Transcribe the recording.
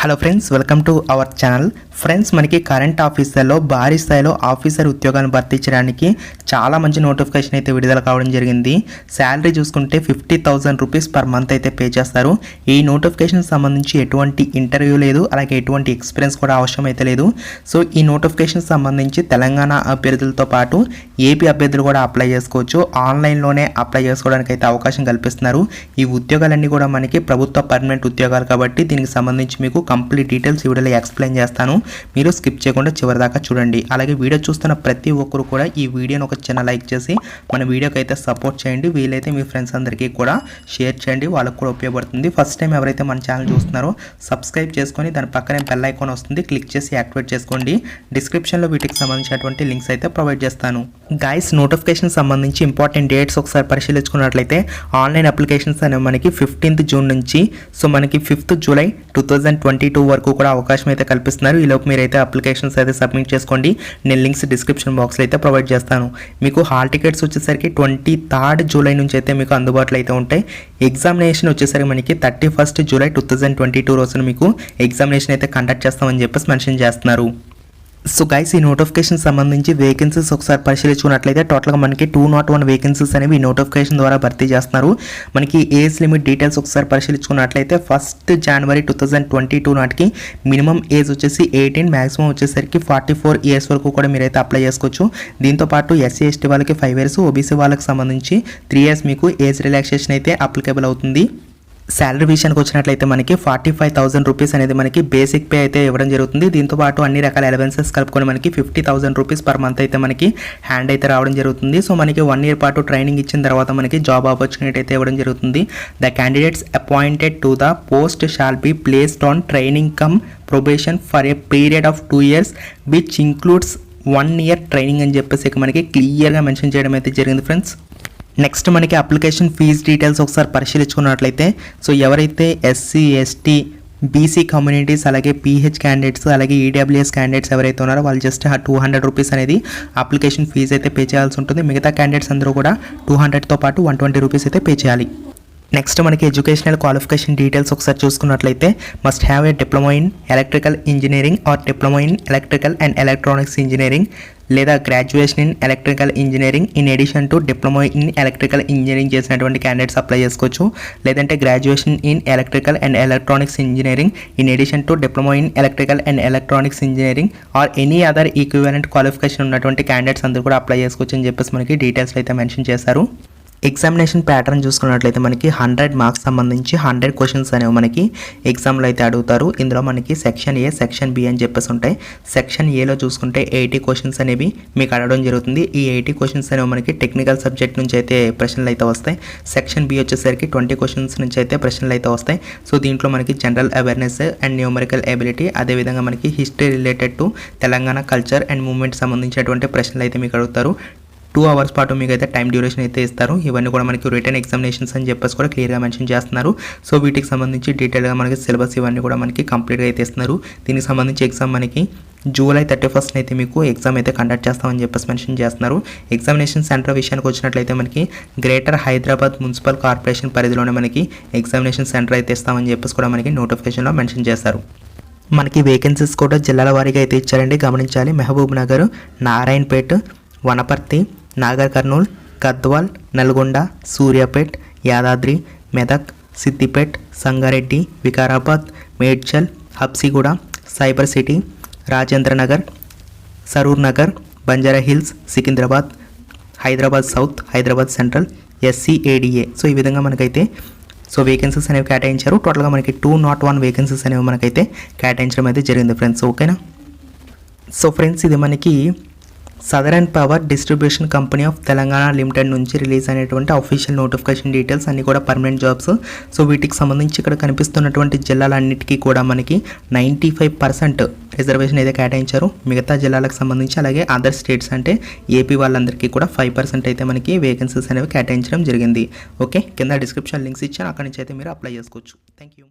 Hello friends, welcome to our channel. Friends, మనకి current ఆఫీసర్లో భారీ స్థాయిలో ఆఫీసర్ ఉద్యోగాలను భర్తీ చేయడానికి చాలా మంచి నోటిఫికేషన్ అయితే విడుదల కావడం జరిగింది. శాలరీ చూసుకుంటే 50,000 రూపీస్ పర్ మంత్ అయితే పే చేస్తారు. ఈ నోటిఫికేషన్ సంబంధించి ఎటువంటి ఇంటర్వ్యూ లేదు, అలాగే ఎటువంటి ఎక్స్పీరియన్స్ కూడా అవసరం అయితే లేదు. సో ఈ నోటిఫికేషన్ సంబంధించి తెలంగాణ అభ్యర్థులతో పాటు ఏపీ అభ్యర్థులు కూడా అప్లై చేసుకోవచ్చు. ఆన్లైన్లోనే అప్లై చేసుకోవడానికి అయితే అవకాశం కల్పిస్తున్నారు. ఈ ఉద్యోగాలన్నీ కూడా మనకి ప్రభుత్వ పర్మనెంట్ ఉద్యోగాలు కాబట్టి దీనికి సంబంధించి మీకు కంప్లీట్ డీటెయిల్స్ ఈ వీడియోలో ఎక్స్ప్లెయిన్ చేస్తాను. మీరు స్కిప్ చేయకుండా చివరి దాకా చూడండి. అలాగే వీడియో చూస్తున్న ప్రతి ఒక్కరు కూడా ఈ వీడియోని ఒక చిన్న లైక్ చేసి మన వీడియోకి అయితే సపోర్ట్ చేయండి. వీలైతే మీ ఫ్రెండ్స్ అందరికీ కూడా షేర్ చేయండి, వాళ్ళకు కూడా ఉపయోగపడుతుంది. ఫస్ట్ టైం ఎవరైతే మన ఛానల్ చూస్తున్నారో సబ్స్క్రైబ్ చేసుకొని దాని పక్కనే బెల్ ఐకాన్ వస్తుంది, క్లిక్ చేసి యాక్టివేట్ చేసుకోండి. డిస్క్రిప్షన్లో వీటికి సంబంధించినటువంటి లింక్స్ అయితే ప్రొవైడ్ చేస్తాను. గైస్, నోటిఫికేషన్ సంబంధించి ఇంపార్టెంట్ డేట్స్ ఒకసారి పరిశీలించుకున్నట్లయితే ఆన్లైన్ అప్లికేషన్స్ అనేవి మనకి 15th జూన్ నుంచి మనకి 5th జూలై 2022 వరకు కూడా అవకాశం అయితే కల్పిస్తున్నారు. ఈలోపు మీరైతే అప్లికేషన్స్ అయితే సబ్మిట్ చేసుకోండి. నేను లింక్స్ డిస్క్రిప్షన్ బాక్స్లో అయితే ప్రొవైడ్ చేస్తాను. మీకు హాల్ టికెట్స్ వచ్చేసరికి 23rd జూలై నుంచి అయితే మీకు అందుబాటులో అయితే ఉంటాయి. ఎగ్జామినేషన్ వచ్చేసరికి మనకి 31st జూలై 2022 రోజున మీకు ఎగ్జామినేషన్ అయితే కండక్ట్ చేస్తామని చెప్పేసి మెన్షన్ చేస్తున్నారు. సో గైస్, ఈ నోటిఫికేషన్ సంబంధించి వేకెన్సీస్ ఒకసారి పరిశీలించుకున్నట్లయితే టోటల్గా మనకి 201 వేకెన్సీస్ అనేవి ఈ నోటిఫికేషన్ ద్వారా భర్తీ చేస్తున్నారు. మనకి ఏజ్ లిమిట్ డీటెయిల్స్ ఒకసారి పరిశీలించుకున్నట్లయితే 1 జనవరి 2022 నాటికి మినిమం ఏజ్ వచ్చేసి 18, మ్యాక్సిమం వచ్చేసరికి 44 ఇయర్స్ వరకు కూడా మీరైతే అప్లై చేసుకోవచ్చు. దీంతోపాటు ఎస్సీ ఎస్టీ వాళ్ళకి 5 years, ఓబీసీ వాళ్ళకి సంబంధించి 3 years మీకు ఏజ్ రిలాక్సేషన్ అయితే అప్లికేబుల్ అవుతుంది. శాలరీ విషయానికి వచ్చినట్లయితే మనకి 45,000 రూపీస్ అనేది మనకి బేసిక్ పే అయితే ఇవ్వడం జరుగుతుంది. దీంతోపాటు అన్ని రకాల అలవెన్సెస్ కలుపుకొని మనకి 50,000 రూపీస్ పర్ మంత్ అయితే మనకి హ్యాండ్ అయితే రావడం జరుగుతుంది. సో మనకి 1 year పాటు ట్రైనింగ్ ఇచ్చిన తర్వాత మనకి జాబ్ ఆపర్చునిటీ అయితే ఇవ్వడం జరుగుతుంది. The candidates appointed to the post shall be placed on training come probation for a period of 2 years which includes 1 year training అని చెప్పేసి మనకి క్లియర్గా మెన్షన్ చేయడం అయితే జరిగింది ఫ్రెండ్స్. నెక్స్ట్ మనకి అప్లికేషన్ ఫీజ్ డీటెయిల్స్ ఒకసారి పరిశీలించుకున్నట్లయితే సో ఎవరైతే ఎస్సీ ఎస్టీ బీసీ కమ్యూనిటీస్ అలాగే పీహెచ్ క్యాండిడేట్స్ అలాగే ఈడబ్ల్యూఎస్ క్యాండిడేట్స్ ఎవరైతే ఉన్నారో వాళ్ళు జస్ట్ 200 రూపీస్ అనేది అప్లికేషన్ ఫీజు అయితే పే చేయాల్సి ఉంటుంది. మిగతా క్యాండిడేట్స్ అందరూ కూడా 200తో పాటు 120 రూపీస్ అయితే పే చేయాలి. నెక్స్ట్ మనకి ఎడ్యుకేషనల్ క్వాలిఫికేషన్ డీటెయిల్స్ ఒకసారి చూసుకున్నట్లయితే must have a diploma in electrical engineering or diploma in electrical and electronics engineering లేదా graduation in electrical engineering in addition to diploma in electrical engineering చేసినటువంటి candidates apply చేసుకోవచ్చు. లేదంటే graduation in electrical and electronics engineering in addition to diploma in electrical and electronics engineering or any other equivalent qualification ఉన్నటువంటి candidates అందరూ కూడా apply చేసుకోవచ్చు అని చెప్పేసి మనకి డీటెయిల్స్ అయితే మెన్షన్ చేశారు. ఎగ్జామినేషన్ ప్యాటర్న్ చూసుకున్నట్లయితే మనకి 100 మార్క్స్ సంబంధించి 100 క్వశ్చన్స్ అనేవి మనకి ఎగ్జామ్లో అయితే అడుగుతారు. ఇందులో మనకి సెక్షన్ ఏ, సెక్షన్ బి అని చెప్పేసి ఉంటాయి. సెక్షన్ ఏలో చూసుకుంటే 80 క్వశ్చన్స్ అనేవి మీకు అడగడం జరుగుతుంది. ఈ 80 క్వశ్చన్స్ అనేవి మనకి టెక్నికల్ సబ్జెక్ట్ నుంచి అయితే ప్రశ్నలు అయితే వస్తాయి. సెక్షన్ బి వచ్చేసరికి 20 క్వశ్చన్స్ నుంచి అయితే ప్రశ్నలు అయితే వస్తాయి. సో దీంట్లో మనకి general awareness and numerical ability, అదేవిధంగా మనకి history related to Telangana culture and movement సంబంధించినటువంటి ప్రశ్నలు అయితే మీకు అడుగుతారు. 2 hours పాటు మీకు అయితే టైం డ్యూరేషన్ అయితే ఇస్తారు. ఇవన్నీ కూడా మనకి రిటర్న్ ఎగ్జామినేషన్స్ అని చెప్పేసి కూడా క్లియర్గా మెన్షన్ చేస్తున్నారు. సో వీటికి సంబంధించి డీటెయిల్గా మనకి సిలబస్ ఇవన్నీ కూడా మనకి కంప్లీట్గా అయితే ఇస్తున్నారు. దీనికి సంబంధించి ఎగ్జామ్ మనకి జూలై 31st అయితే మీకు ఎగ్జామ్ అయితే కండక్ట్ చేస్తామని చెప్పేసి మెన్షన్ చేస్తున్నారు. ఎగ్జామినేషన్ సెంటర్ విషయానికి వచ్చినట్లయితే మనకి గ్రేటర్ హైదరాబాద్ మున్సిపల్ కార్పొరేషన్ పరిధిలోనే మనకి ఎగ్జామినేషన్ సెంటర్ అయితే ఇస్తామని చెప్పేసి కూడా మనకి నోటిఫికేషన్లో మెన్షన్ చేశారు. మనకి వేకెన్సీస్ కూడా జిల్లాల వారీగా అయితే ఇచ్చారండి, గమనించాలి. Mahabubnagar, Narayanpet, Wanaparthy, Nagarkurnool, Gadwal, Nalgonda, Suryapet, Yadadri, Medak, Siddipet, Sangareddy, Vikarabad, Medchal, Habsiguda, cyber city, Rajendranagar, Saroornagar, Banjara Hills, Secunderabad, Hyderabad South, Hyderabad Central, SCADA. So ఈ విధంగా మనకైతే వేకెన్సీస్ అనేవి కేటాయించారు. టోటల్గా మనకి 201 వేకెన్సీస్ అనేవి మనకైతే కేటాయించడం అయితే జరిగింది ఫ్రెండ్స్. ఓకేనా? సో ఫ్రెండ్స్, ఇది మనకి southern power distribution company of Telangana limited నుంచి రిలీజ్ అయినటువంటి అఫీషియల్ నోటిఫికేషన్ డీటెయిల్స్ అన్నీ కూడా పర్మనెంట్ జాబ్స్. సో వీటికి సంబంధించి ఇక్కడ కనిపిస్తున్నటువంటి జిల్లాలన్నిటికీ కూడా మనకి 95% రిజర్వేషన్ అయితే కేటాయించారు. మిగతా జిల్లాలకు సంబంధించి అలాగే అదర్ స్టేట్స్ అంటే ఏపీ వాళ్ళందరికీ కూడా 5% అయితే మనకి వేకెన్సీస్ అనేవి కేటాయించడం జరిగింది. ఓకే, కింద డిస్క్రిప్షన్ లింక్స్ ఇచ్చాను, అక్కడి నుంచి అయితే మీరు అప్లై చేసుకోవచ్చు. Thank you.